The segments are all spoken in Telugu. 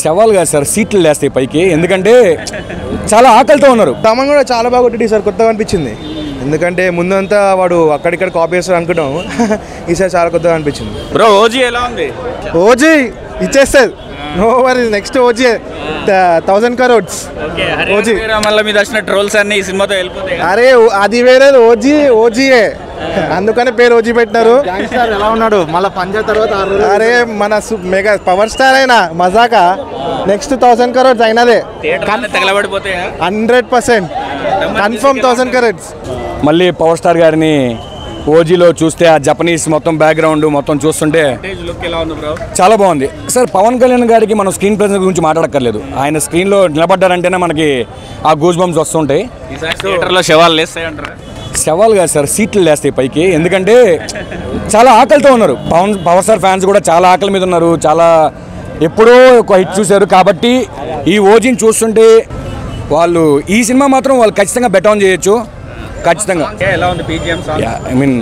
శవాలు కాదు సార్, సీట్లు లేస్తాయి పైకి. ఎందుకంటే చాలా ఆకలితో ఉన్నారు. తమన్ కూడా చాలా బాగా కొట్టి సార్, కొత్తగా అనిపించింది. ఎందుకంటే ముందంతా వాడు అక్కడిక్కడ కాపీ చేస్తాడు అనుకుంటాం, ఈసారి చాలా కొత్తగా అనిపించింది. బ్రో ఓజీ ఎలా ఉంది? ఓజీ ఇచ్చేస్తుంది, no worry. Next OG 1000 crores. OG మళ్ళీ మీద వచ్చిన ట్రోల్స్ అన్ని ఈ సినిమాతో వెళ్ళిపోతాయి. అరే అది వేరే, ఓజీయే, అందుకనే పేరు ఓజీ పెట్టినారు. ఎలా ఉన్నాడు మళ్ళీ పంజా తర్వాత? అరే మన మెగా పవర్ స్టార్ అయినా మజాకా నెక్స్ట్ 1000 crores అయినదే, తగలబడిపోతాయా? 100% confirm 1000 crores. మళ్ళీ పవర్ స్టార్ గారిని ఓజీలో చూస్తే ఆ జపనీస్ మొత్తం బ్యాక్గ్రౌండ్ మొత్తం చూస్తుంటే చాలా బాగుంది సార్. పవన్ కళ్యాణ్ గారికి మనం స్క్రీన్ ప్రెజెన్స్ గురించి మాట్లాడక్కర్లేదు. ఆయన స్క్రీన్లో నిలబడ్డారంటేనే మనకి ఆ గూస్ బంప్స్ వస్తుంటాయి. శవాలు లేస్తాయంటారా? శవాలు కాదు సార్, సీట్లు లేస్తాయి పైకి. ఎందుకంటే చాలా ఆకలితో ఉన్నారు. పవర్ స్టార్ ఫ్యాన్స్ కూడా చాలా ఆకలి మీద ఉన్నారు. చాలా ఎప్పుడో ఒక హిట్ చూశారు కాబట్టి ఈ ఓజీని చూస్తుంటే వాళ్ళు ఈ సినిమా మాత్రం వాళ్ళు ఖచ్చితంగా బెట్ ఆన్ చేయొచ్చు. ఖచ్చితంగా ఐ మీన్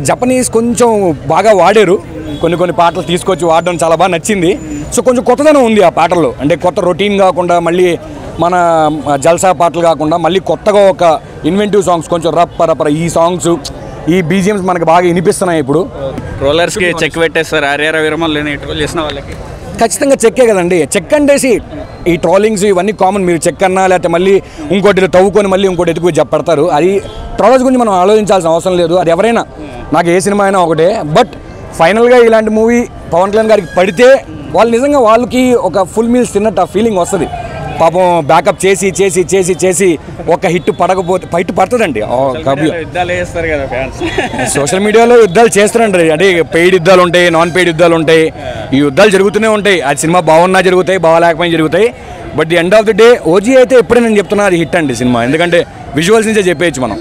జపనీస్ కొంచెం బాగా వాడారు. కొన్ని పాటలు తీసుకొచ్చి వాడడం చాలా బాగా నచ్చింది. సో కొంచెం కొత్తదనం ఉంది ఆ పాటల్లో. అంటే కొత్త రొటీన్ కాకుండా మళ్ళీ మన జల్సా పాటలు కాకుండా మళ్ళీ కొత్తగా ఒక ఇన్వెంటివ్ సాంగ్స్, కొంచెం రప్ప ఈ సాంగ్స్, ఈ బీజిఎమ్స్ మనకు బాగా వినిపిస్తున్నాయి. ఇప్పుడు ట్రోలర్స్కి చెక్ పెట్టేస్తారు. ఆర్ఆర్ విరమల్ని ట్రోల్ చేసిన వాళ్ళకి ఖచ్చితంగా చెక్కే కదండి. చెక్ అంటేసి ఈ ట్రోలింగ్స్ ఇవన్నీ కామన్. మీరు చెక్ అన్నా లేకపోతే మళ్ళీ ఇంకోటి తవ్వుకొని మళ్ళీ ఇంకోటి ఎదుగు చెప్పడతారు. అది ట్రోలర్స్ గురించి మనం ఆలోచించాల్సిన అవసరం లేదు. అది ఎవరైనా, నాకు ఏ సినిమా అయినా ఒకటే. బట్ ఫైనల్గా ఇలాంటి మూవీ పవన్ కళ్యాణ్ గారికి పడితే వాళ్ళు నిజంగా వాళ్ళకి ఒక ఫుల్ మీల్స్ తిన్నట్టు ఆ ఫీలింగ్ వస్తుంది. పాపం బ్యాకప్ చేసి చేసి చేసి చేసి ఒక హిట్ పడకపోతే హిట్ పడుతుందండి. సోషల్ మీడియాలో యుద్ధాలు చేస్తారండి. అంటే పెయిడ్ యుద్ధాలు ఉంటాయి, నాన్ పెయిడ్ యుద్ధాలు ఉంటాయి. ఈ యుద్ధాలు జరుగుతూనే ఉంటాయి. అది సినిమా బాగున్నా జరుగుతాయి, బాగాలేకపోయినా జరుగుతాయి. But the end of the day OG అయితే ఎప్పుడే నేను చెప్తున్నా అది హిట్ అండి సినిమా. ఎందుకంటే విజువల్స్ నుంచే చెప్పేయచ్చు మనం.